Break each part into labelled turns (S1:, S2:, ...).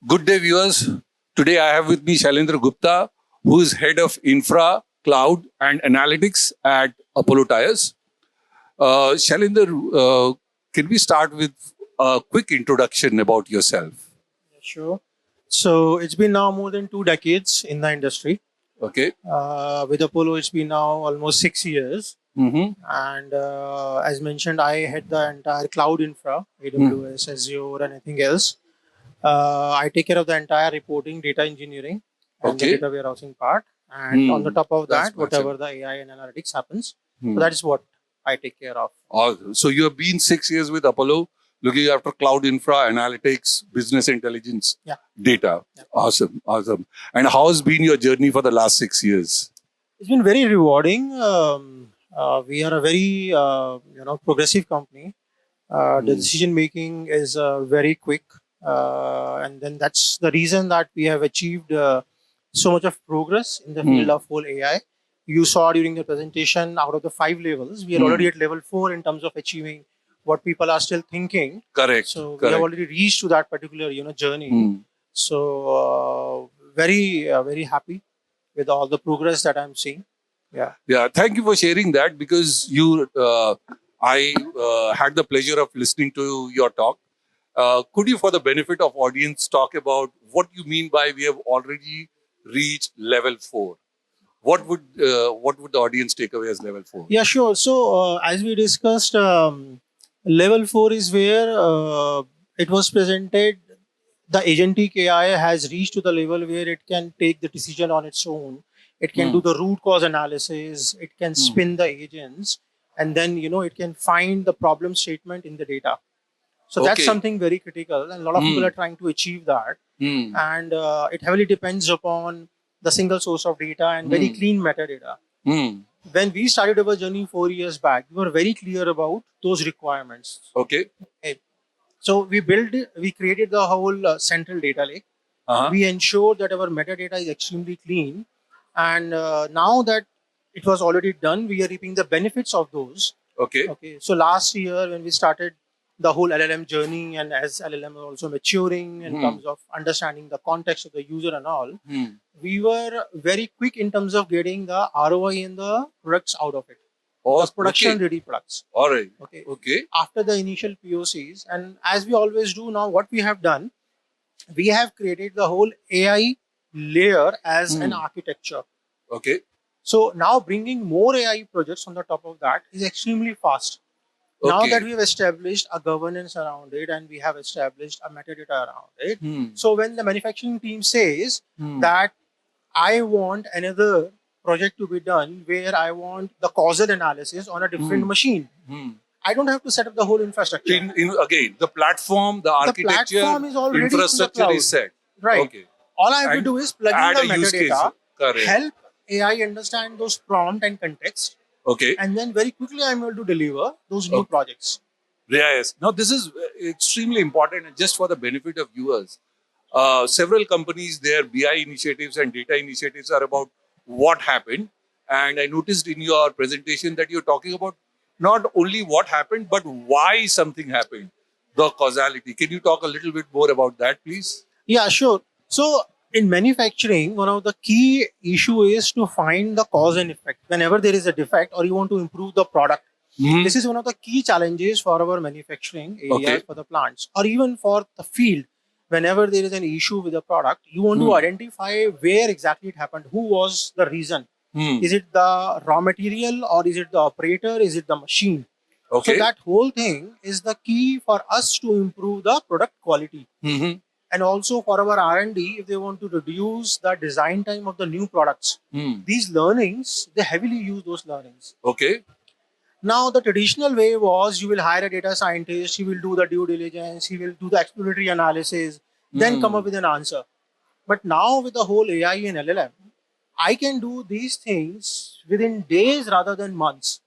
S1: Good day, viewers. Today I have with me Shailendra Gupta, who is head of infra, cloud, and analytics at Apollo Tyres. Shailendra, can we start with a quick introduction about yourself?
S2: Sure. So it's been now more than 2 decades in the industry.
S1: Okay.
S2: With Apollo, it's been now almost 6 years.
S1: Mm-hmm.
S2: And as mentioned, I head the entire cloud infra, AWS, Azure, and anything else. I take care of the entire reporting, data engineering, and the
S1: Okay.
S2: data warehousing part. And on the top of
S1: That's
S2: that,
S1: massive.
S2: whatever the AI and analytics happens.
S1: Hmm.
S2: So that is what I take care of.
S1: Awesome. So you have been 6 years with Apollo, looking after cloud infra, analytics, business intelligence,
S2: Yeah.
S1: data.
S2: Yeah.
S1: Awesome. Awesome. And how has been your journey for the last 6 years?
S2: It's been very rewarding. We are a very progressive company. The decision making is very quick, and then that's the reason that we have achieved so much of progress in the field of whole AI. You saw during the presentation, out of the 5 levels, we are already at level 4 in terms of achieving what people are still thinking.
S1: Correct.
S2: So we have
S1: Correct.
S2: already reached to that particular journey. So very happy with all the progress that I'm seeing. Yeah.
S1: Yeah, thank you for sharing that because I had the pleasure of listening to your talk. Could you, for the benefit of audience, talk about what you mean by we have already reached level 4? What would the audience take away as level 4?
S2: Yeah, sure. So, as we discussed, level 4 is where it was presented. The agentic AI has reached to the level where it can take the decision on its own. It can do the root cause analysis. It can spin the agents, and then it can find the problem statement in the data. So that's
S1: Okay.
S2: something very critical, and a lot of people are trying to achieve that. And it heavily depends upon the single source of data and very clean metadata. When we started our journey 4 years back, we were very clear about those requirements.
S1: Okay.
S2: Okay. So we created the whole central data lake. We ensured that our metadata is extremely clean, and now that it was already done, we are reaping the benefits of those.
S1: Okay.
S2: Okay. So last year when we started the whole LLM journey, and as LLM is also maturing in terms of understanding the context of the user and all, we were very quick in terms of getting the ROI and the products out of it.
S1: Oh,
S2: The production
S1: okay.
S2: ready products.
S1: All right.
S2: Okay.
S1: Okay.
S2: After the initial POCs, and as we always do now, what we have done, we have created the whole AI layer as an architecture.
S1: Okay.
S2: So now bringing more AI projects on the top of that is extremely fast. Now
S1: Okay.
S2: that we've established a governance around it and we have established a metadata around it, so when the manufacturing team says that I want another project to be done where I want the causal analysis on a different machine, I don't have to set up the whole infrastructure.
S1: Again, the platform, the architecture,
S2: platform is already in the
S1: infrastructure
S2: cloud.
S1: is set.
S2: Right.
S1: Okay.
S2: All I have to
S1: And
S2: do is plug in
S1: add
S2: the
S1: a use case.
S2: metadata,
S1: Correct.
S2: help AI understand those prompt and context,
S1: Okay.
S2: and then very quickly I'm able to deliver those new projects.
S1: Yes. Now, this is extremely important, and just for the benefit of viewers, several companies, their BI initiatives and data initiatives are about what happened. And I noticed in your presentation that you're talking about not only what happened, but why something happened, the causality. Can you talk a little bit more about that, please?
S2: Yeah, sure. So in manufacturing, one of the key issue is to find the cause and effect. Whenever there is a defect or you want to improve the product, this is one of the key challenges for our manufacturing areas, for the plants, or even for the field. Whenever there is an issue with the product, you want to identify where exactly it happened, who was the reason. Is it the raw material, or is it the operator? Is it the machine?
S1: Okay.
S2: So that whole thing is the key for us to improve the product quality. And also for our R&D, if they want to reduce the design time of the new products, these learnings, they heavily use those learnings.
S1: Okay.
S2: Now, the traditional way was you will hire a data scientist, he will do the due diligence, he will do the exploratory analysis, then come up with an answer. But now with the whole AI and LLM, I can do these things within days rather than months.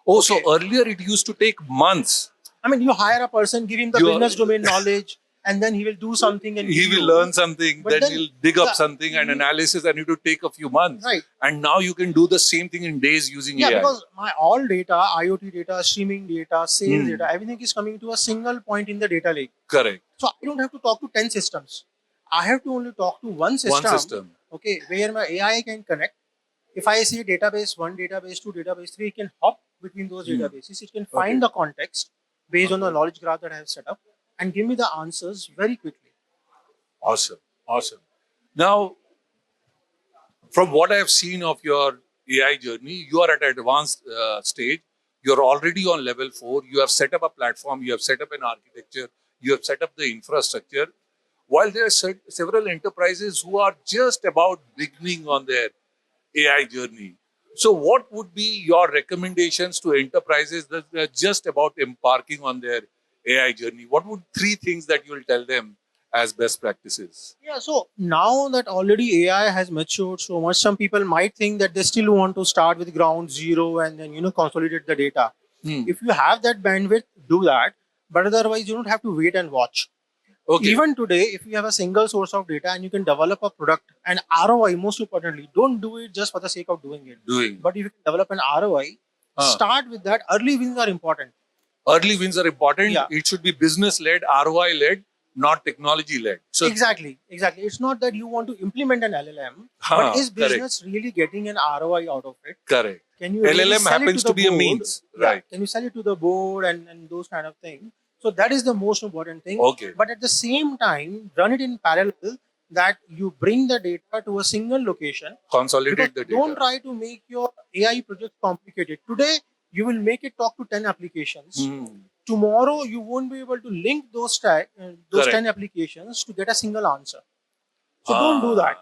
S1: Oh, so earlier it used to take months.
S2: I mean, you hire a person, give him the business domain knowledge, and then he will do something and
S1: he will learn something,
S2: But
S1: then he'll dig up something and analysis, and it will take a few months.
S2: Right.
S1: And now you can do the same thing in days using AI.
S2: because my all data, IoT data, streaming data, sales data, everything is coming to a single point in the data lake.
S1: Correct.
S2: So I don't have to talk to 10 systems. I have to only talk to one system.
S1: One system.
S2: Okay, where my AI can connect. If I see database 1, database 2, database 3, it can hop between those databases. It can find the context based on the knowledge graph that I have set up and give me the answers very quickly.
S1: Awesome. Awesome. Now, from what I have seen of your AI journey, you are at an advanced stage. You're already on level 4. You have set up a platform. You have set up an architecture. You have set up the infrastructure. While there are several enterprises who are just about beginning on their AI journey. So, what would be your recommendations to enterprises that are just about embarking on their AI journey? What would 3 things that you will tell them as best practices?
S2: Yeah, so now that already AI has matured so much, some people might think that they still want to start with ground zero and then consolidate the data. If you have that bandwidth, do that. But otherwise, you don't have to wait and watch.
S1: Okay.
S2: Even today, if you have a single source of data and you can develop a product and ROI, most importantly, don't do it just for the sake of doing it. But if you can develop an ROI, start with that. Early wins are important.
S1: Early wins are important.
S2: Yeah.
S1: It should be business led, ROI led, not technology led. So
S2: Exactly. It's not that you want to implement an LLM, but is business really getting an ROI out of it?
S1: correct.
S2: Can you really
S1: LLM
S2: sell it
S1: happens
S2: to the
S1: to be a
S2: board?
S1: means,
S2: Yeah.
S1: right?
S2: Can you sell it to the board and those kind of things? So that is the most important thing.
S1: Okay.
S2: But at the same time, run it in parallel that you bring the data to a single location.
S1: Consolidate the
S2: Because
S1: data.
S2: don't try to make your AI project complicated. Today, you will make it talk to 10 applications. Tomorrow, you won't be able to link those
S1: Correct.
S2: 10 applications to get a single answer. So don't do that.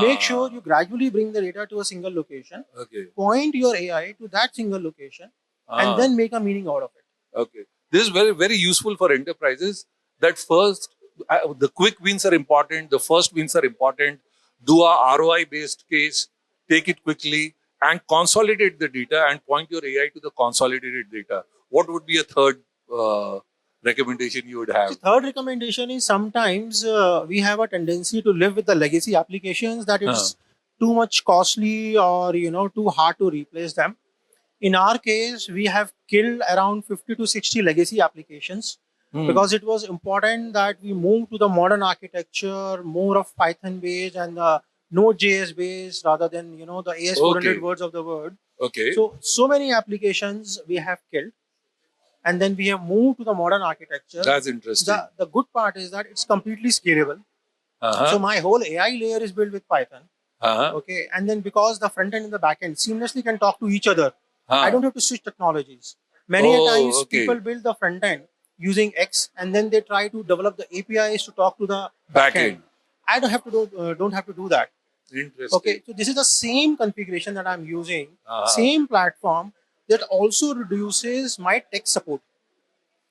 S2: Make sure you gradually bring the data to a single location.
S1: Okay.
S2: Point your AI to that single location and then make a meaning out of it.
S1: Okay. This is very, very useful for enterprises. That first, the quick wins are important. The first wins are important. Do a ROI based case, take it quickly, and consolidate the data and point your AI to the consolidated data. What would be a third recommendation you would have?
S2: The third recommendation is sometimes we have a tendency to live with the legacy applications that it's too much costly or too hard to replace them. In our case, we have killed around 50 to 60 legacy applications because it was important that we move to the modern architecture, more of Python based and the Node.js based rather than the AS400 words of the word.
S1: Okay.
S2: So many applications we have killed, and then we have moved to the modern architecture.
S1: That's interesting.
S2: The good part is that it's completely scalable. So my whole AI layer is built with Python. Okay, and then because the front end and the back end seamlessly can talk to each other, I don't have to switch technologies. Many a times people build the front end using X and then they try to develop the APIs to talk to the back end. I don't have to do that.
S1: Interesting.
S2: Okay, so this is the same configuration that I'm using, same platform that also reduces my tech support.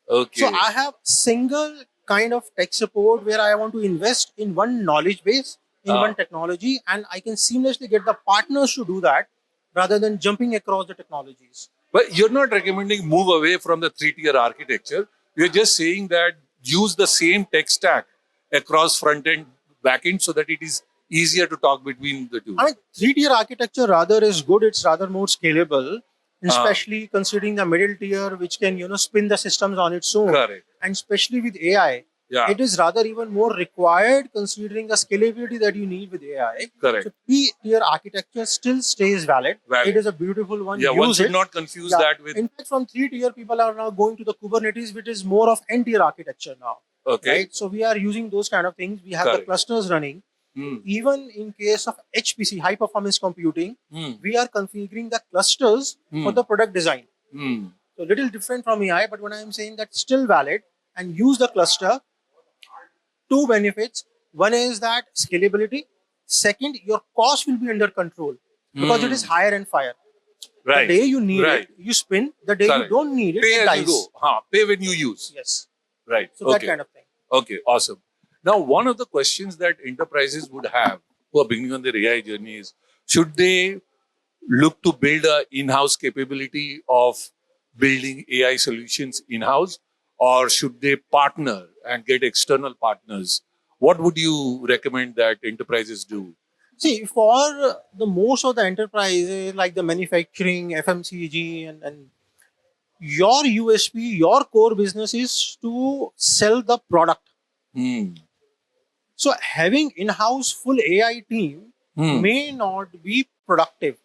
S1: Okay.
S2: So I have single kind of tech support where I want to invest in one knowledge base, in one technology, and I can seamlessly get the partners to do that rather than jumping across the technologies.
S1: But you're not recommending move away from the 3-tier architecture. You're just saying that use the same tech stack across front end, back end so that it is easier to talk between the two.
S2: I mean, 3-tier architecture rather is good. It's rather more scalable, especially considering the middle tier, which can, spin the systems on its own.
S1: Correct.
S2: And especially with AI, it is rather even more required considering the scalability that you need with AI.
S1: Correct.
S2: So 3-tier architecture still stays valid. It is a beautiful one.
S1: Yeah,
S2: Use
S1: one should
S2: it.
S1: not confuse that with...
S2: In fact, from 3-tier, people are now going to the Kubernetes, which is more of N-tier architecture now.
S1: Okay.
S2: Right? So we are using those kind of things. We have the clusters running. Even in case of HPC, high performance computing, we are configuring the clusters for the product design. So little different from AI, but when I am saying that still valid and use the cluster, 2 benefits. One is that scalability. Second, your cost will be under control because it is hire and fire.
S1: Right.
S2: The day you need it, you spin. The day you don't need it,
S1: pay
S2: it
S1: as
S2: dies.
S1: you go. Pay when you use.
S2: Yes.
S1: Right.
S2: So that kind of thing.
S1: Okay, awesome. Now, one of the questions that enterprises would have who are beginning on their AI journey is, should they look to build an in-house capability of building AI solutions in-house, or should they partner and get external partners? What would you recommend that enterprises do?
S2: See, for the most of the enterprises like the manufacturing, FMCG, and your USP, your core business is to sell the product. So having in-house full AI team
S1: Hmm.
S2: may not be productive.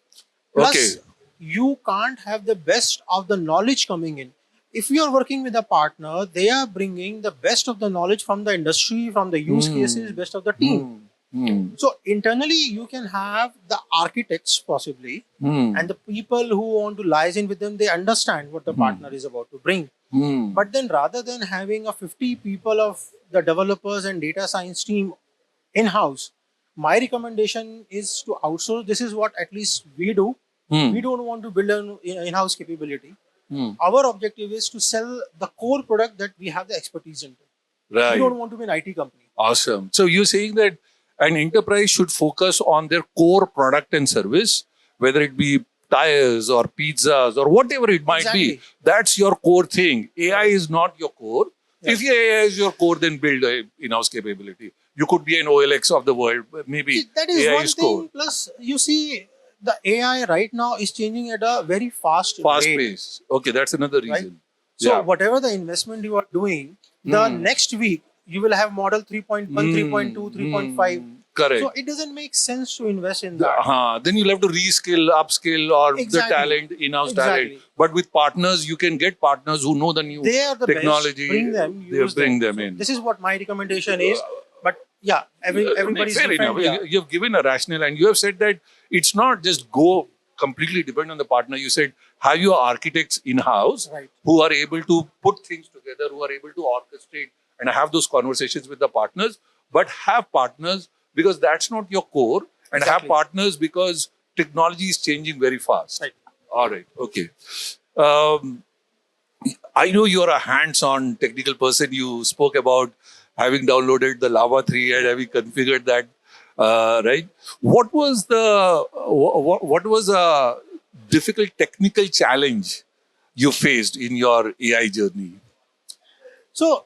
S2: Plus,
S1: Okay.
S2: you can't have the best of the knowledge coming in. If you are working with a partner, they are bringing the best of the knowledge from the industry, from the use cases, best of the team. So internally, you can have the architects possibly, and the people who want to liaison with them. They understand what the partner is about to bring. But then, rather than having a 50 people of the developers and data science team in house, my recommendation is to outsource. This is what at least we do. We don't want to build an in-house capability. Our objective is to sell the core product that we have the expertise into. We
S1: Right.
S2: don't want to be an IT company.
S1: Awesome. So you're saying that an enterprise should focus on their core product and service, whether it be tires or pizzas or whatever it might be.
S2: Exactly.
S1: That's your core thing. AI is not your core.
S2: Yeah.
S1: If AI is your core, then build a in-house capability. You could be an OLX of the world. Maybe
S2: That is
S1: AI
S2: one
S1: is
S2: thing.
S1: core.
S2: Plus, you see, the AI right now is changing at a very fast
S1: Fast
S2: rate.
S1: pace. Okay, that's another
S2: Right?
S1: reason.
S2: So
S1: Yeah.
S2: whatever the investment you are doing, the next week you will have model 3.1, 3.2, 3.5.
S1: Correct.
S2: So it doesn't make sense to invest in that.
S1: Then you'll have to reskill, upskill, or
S2: Exactly.
S1: the talent, in-house
S2: Exactly.
S1: talent. But with partners, you can get partners who know the new
S2: They are the
S1: technology.
S2: best. Bring them.
S1: They
S2: Use
S1: bring them
S2: So
S1: in.
S2: this is what my recommendation is. But yeah, everybody's
S1: Fair
S2: different.
S1: enough.
S2: Yeah.
S1: You've given a rationale, and you have said that it's not just go completely depend on the partner. You said have your architects in-house
S2: Right.
S1: who are able to put things together, who are able to orchestrate and have those conversations with the partners, but have partners because that's not your core, and have
S2: Exactly.
S1: partners because technology is changing very fast.
S2: Right.
S1: All right. Okay. Um, I know you're a hands-on technical person. You spoke about having downloaded the Lava 3 and having configured that, right? What was what was a difficult technical challenge you faced in your AI journey?
S2: So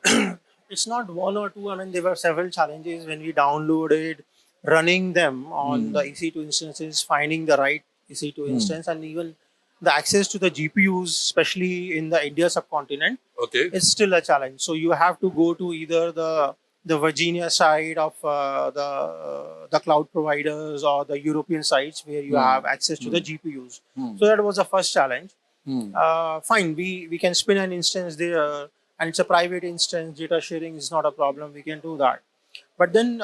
S2: it's not one or two. I mean, there were several challenges when we downloaded, running them on the EC2 instances, finding the right EC2 instance, and even the access to the GPUs, especially in the India subcontinent,
S1: Okay.
S2: is still a challenge. So you have to go to either the Virginia side of the cloud providers or the European sites where you have access to the GPUs. So that was the first challenge. Fine, we can spin an instance there, and it's a private instance. Data sharing is not a problem. We can do that. But then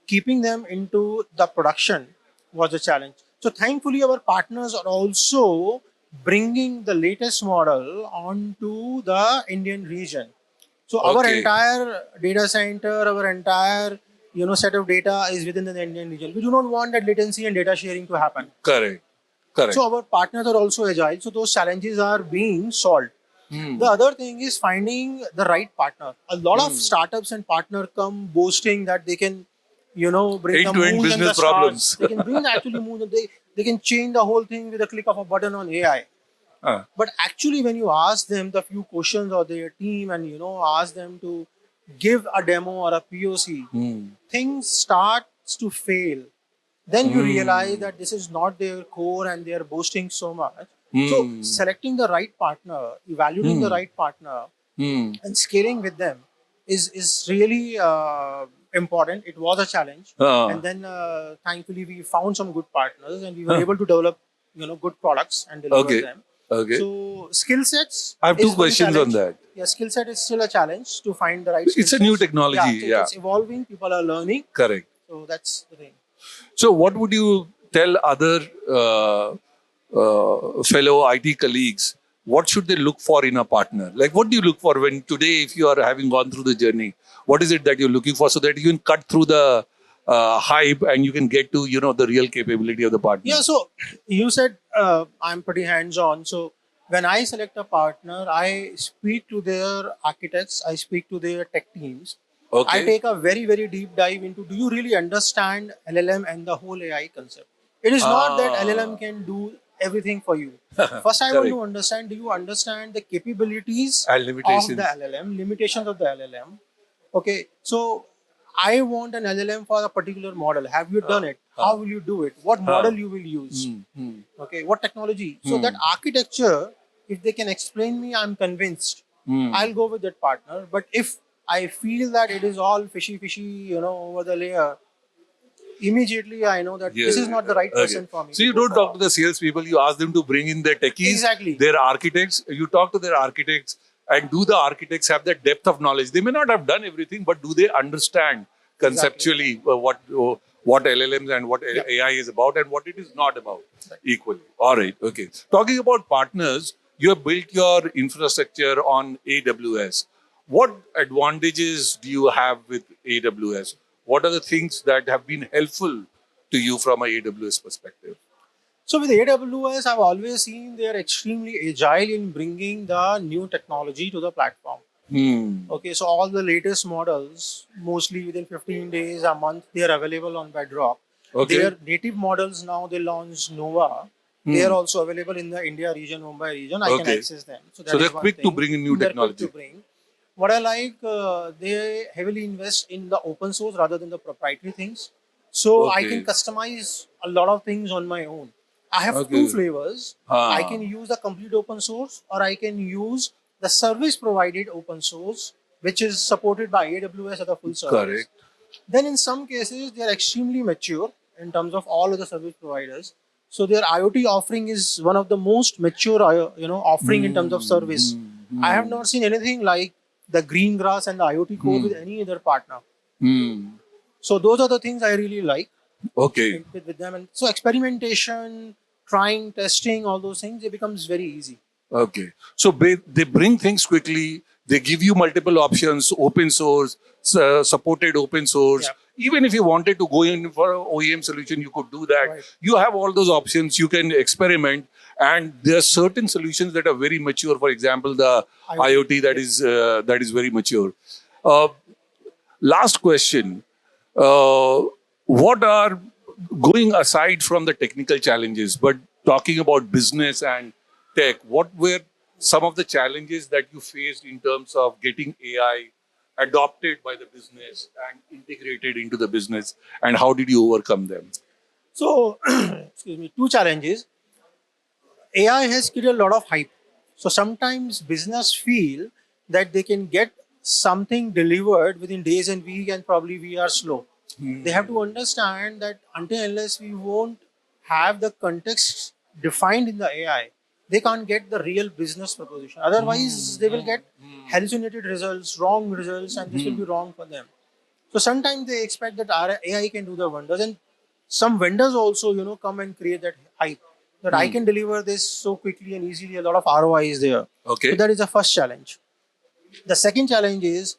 S2: keeping them into the production was a challenge. So thankfully, our partners are also bringing the latest model onto the Indian region. So our
S1: Okay.
S2: entire data center, our entire set of data is within the Indian region. We do not want that latency and data sharing to happen.
S1: Correct. Correct.
S2: So our partners are also agile. So those challenges are being solved. The other thing is finding the right partner. A lot of startups and partner come boasting that they can, bring the
S1: End-to-end
S2: moon and the
S1: business
S2: stars.
S1: problems.
S2: They can bring the actually moon. They can change the whole thing with a click of a button on AI. But actually, when you ask them the few questions or their team, and ask them to give a demo or a POC, things starts to fail. Then you realize that this is not their core, and they are boasting so much. So selecting the right partner, evaluating the right partner, and scaling with them is really important. It was a challenge, and then thankfully we found some good partners, and we were able to develop good products and deliver
S1: Okay.
S2: them.
S1: Okay.
S2: So skill sets.
S1: I have two
S2: is one
S1: questions on
S2: challenge.
S1: that.
S2: Yeah, skill set is still a challenge to find the right.
S1: It's
S2: skill
S1: a new
S2: sets.
S1: technology,
S2: so
S1: yeah.
S2: It's evolving. People are learning.
S1: Correct.
S2: So that's the thing.
S1: So, what would you tell other fellow IT colleagues? What should they look for in a partner? Like, what do you look for when today, if you are having gone through the journey, what is it that you're looking for so that you can cut through the hype and you can get to the real capability of the partner?
S2: Yeah, so you said I'm pretty hands-on. So when I select a partner, I speak to their architects, I speak to their tech teams.
S1: Okay.
S2: I take a very, very deep dive into, do you really understand LLM and the whole AI concept? It is not that LLM can do everything for you. First, I want
S1: Correct.
S2: to understand, do you understand the capabilities
S1: And
S2: of
S1: limitations.
S2: the LLM, limitations of the LLM? Okay, so I want an LLM for a particular model. Have you done it? How will you do it? What model you will use? Okay, what technology? So that architecture, if they can explain me, I'm convinced. I'll go with that partner. But if I feel that it is all fishy, over the layer. Immediately, I know that this is not the right person for me.
S1: So
S2: to
S1: you
S2: go
S1: don't talk to
S2: forward.
S1: the salespeople. You ask them to bring in their techies,
S2: Exactly.
S1: their architects. You talk to their architects, and do the architects have that depth of knowledge? They may not have done everything, but do they understand conceptually what LLMs and what
S2: Yep.
S1: AI is about and what it is not about equally? All right. Okay. Talking about partners, you have built your infrastructure on AWS. What advantages do you have with AWS? What are the things that have been helpful to you from a AWS perspective?
S2: So with AWS, I've always seen they are extremely agile in bringing the new technology to the platform.
S1: Hmm.
S2: Okay, so all the latest models, mostly within 15 days, a month, they are available on Bedrock.
S1: Okay.
S2: Their native models now they launched Nova. They are also available in the India region, Mumbai region. I can
S1: Okay.
S2: access them. So
S1: So
S2: that
S1: they're
S2: is one
S1: quick to
S2: thing.
S1: bring in new
S2: They're quick to
S1: technology.
S2: bring. What I like, they heavily invest in the open source rather than the proprietary things. So I can
S1: Okay.
S2: customize a lot of things on my own. I have two
S1: Okay.
S2: flavors. I can
S1: Ah,
S2: use the complete open source or I can use the service provided open source, which is supported by AWS as a full service.
S1: correct.
S2: Then in some cases, they are extremely mature in terms of all of the service providers. So their IoT offering is one of the most mature, offering in terms of service. I have not seen anything like the green grass and the IoT core with any other partner.
S1: Hmm.
S2: So those are the things I really like
S1: Okay.
S2: with them. And so experimentation, trying, testing, all those things, it becomes very easy.
S1: Okay. So they bring things quickly. They give you multiple options, open source, supported open source.
S2: Yeah.
S1: Even if you wanted to go in for an OEM solution, you could do that.
S2: Right.
S1: You have all those options. You can experiment. And there are certain solutions that are very mature. For example, the IoT that is very mature. Uh, Last question. What are, going aside from the technical challenges, but talking about business and tech, what were some of the challenges that you faced in terms of getting AI adopted by the business and integrated into the business, and how did you overcome them?
S2: So, excuse me, two challenges. AI has created a lot of hype. So sometimes business feel that they can get something delivered within days and weeks, and probably we are slow. They have to understand that until unless we won't have the context defined in the AI, they can't get the real business proposition. Otherwise, they will get hallucinated results, wrong results, and this will be wrong for them. So sometimes they expect that our AI can do the wonders, and some vendors also, come and create that hype that I can deliver this so quickly and easily. A lot of ROI is there. So
S1: Okay.
S2: that is the first challenge. The second challenge is,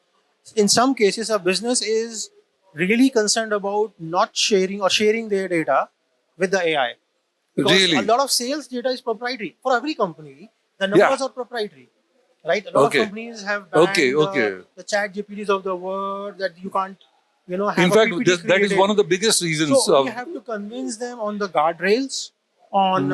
S2: in some cases, a business is really concerned about not sharing or sharing their data with the AI because a
S1: Really?
S2: lot of sales data is proprietary for every company. The
S1: Yeah.
S2: numbers are proprietary, right? A lot of
S1: Okay.
S2: companies have
S1: Okay.
S2: banned
S1: Okay.
S2: the chat GPTs of the world that you can't,
S1: In
S2: have a
S1: fact,
S2: PPT
S1: that is
S2: created.
S1: one of the biggest reasons
S2: So we
S1: of
S2: have to convince them on the guardrails, on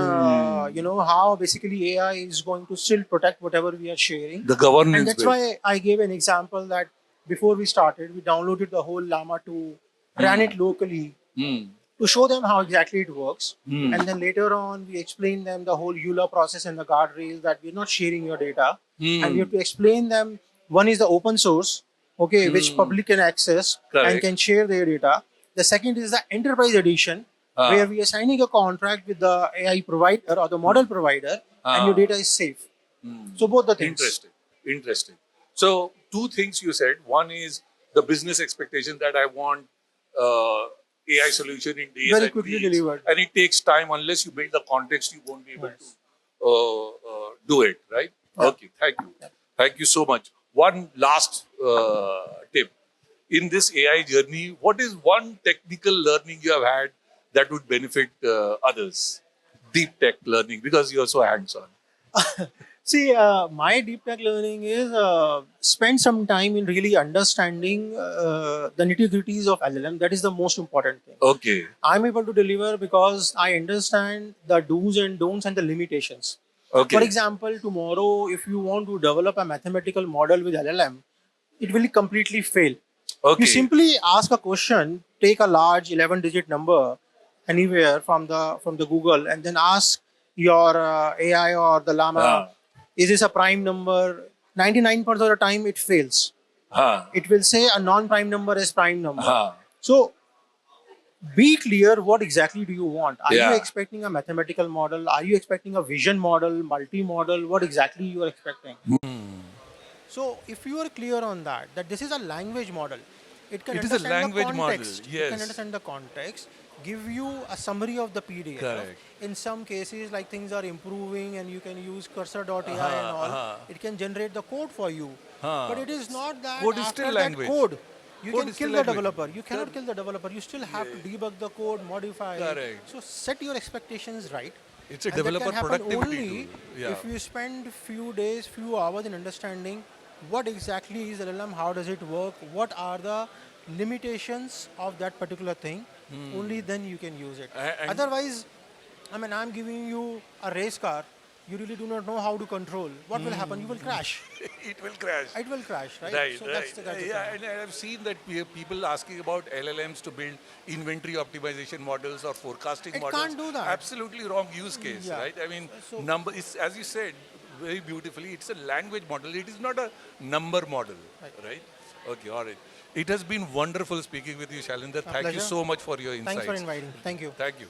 S2: how basically AI is going to still protect whatever we are sharing,
S1: the
S2: and
S1: governance
S2: that's
S1: bit.
S2: why I gave an example that before we started, we downloaded the whole Llama 2, ran it locally,
S1: Hmm.
S2: to show them how exactly it works.
S1: Hmm.
S2: And then later on, we explain them the whole EULA process and the guardrails that we're not sharing your data. And we have to explain them one is the open source, okay, which public can access and
S1: Correct.
S2: can share their data. The second is the enterprise edition, where we are signing a contract with the AI provider or the model provider, and your data is safe. So both the things.
S1: Interesting. Interesting. So, two things you said. One is the business expectation that I want AI solution in days
S2: Very
S1: and
S2: quickly
S1: weeks,
S2: delivered.
S1: and it takes time. Unless you build the context, you won't be able
S2: Yes.
S1: to do it. Right?
S2: Yeah.
S1: Okay. Thank you. Thank you so much. One last tip in this AI journey. What is one technical learning you have had that would benefit others? Deep tech learning, because you're so hands-on.
S2: See, my deep tech learning is spend some time in really understanding the nitty gritties of LLM. That is the most important thing.
S1: Okay.
S2: I'm able to deliver because I understand the do's and don'ts and the limitations.
S1: Okay.
S2: For example, tomorrow, if you want to develop a mathematical model with LLM, it will completely fail. You
S1: Okay.
S2: simply ask a question, take a large 11-digit number anywhere from the Google, and then ask your AI or the Llama,
S1: Ah.
S2: is this a prime number? 99% of the time, it fails.
S1: Huh.
S2: It will say a non-prime number is prime number.
S1: Huh.
S2: So be clear, what exactly do you want? Are
S1: Yeah.
S2: you expecting a mathematical model? Are you expecting a vision model, multi-model? What exactly you are expecting? So if you are clear on that, that this is a language model, it can
S1: It is a
S2: understand
S1: language
S2: the
S1: model,
S2: context. It
S1: yes.
S2: can understand the context, give you a summary of the PDF.
S1: Correct.
S2: In some cases, like things are improving and you can use cursor.ai and
S1: Uh-huh,
S2: all,
S1: uh-huh.
S2: it can generate the code for you.
S1: Huh.
S2: But it is not that
S1: Code is
S2: after
S1: still
S2: that
S1: language.
S2: code, you
S1: Code
S2: can
S1: is still
S2: kill the
S1: language.
S2: developer. You cannot
S1: Correct.
S2: kill the developer. You still have to debug the code, modify it.
S1: Correct.
S2: So set your expectations right.
S1: It's a
S2: And that
S1: developer
S2: can happen
S1: productivity
S2: only
S1: tool. Yeah.
S2: if you spend few days, few hours in understanding what exactly is LLM, how does it work, what are the limitations of that particular thing. Only then you can use it.
S1: And-
S2: Otherwise, I mean, I'm giving you a race car. You really do not know how to control. What will happen? You will crash.
S1: It will crash.
S2: It will crash, right?
S1: Right,
S2: So
S1: right.
S2: that's the
S1: Yeah,
S2: thing.
S1: and I've seen that people asking about LLMs to build inventory optimization models or forecasting
S2: It
S1: models.
S2: can't do that.
S1: Absolutely wrong use case,
S2: Yeah.
S1: right? I mean,
S2: So-
S1: number is, as you said very beautifully, it's a language model. It is not a number model, right? Okay, all right. It has been wonderful speaking with you, Shalinder. Thank you
S2: pleasure.
S1: so much for your insights.
S2: Thanks for inviting. Thank you.
S1: Thank you.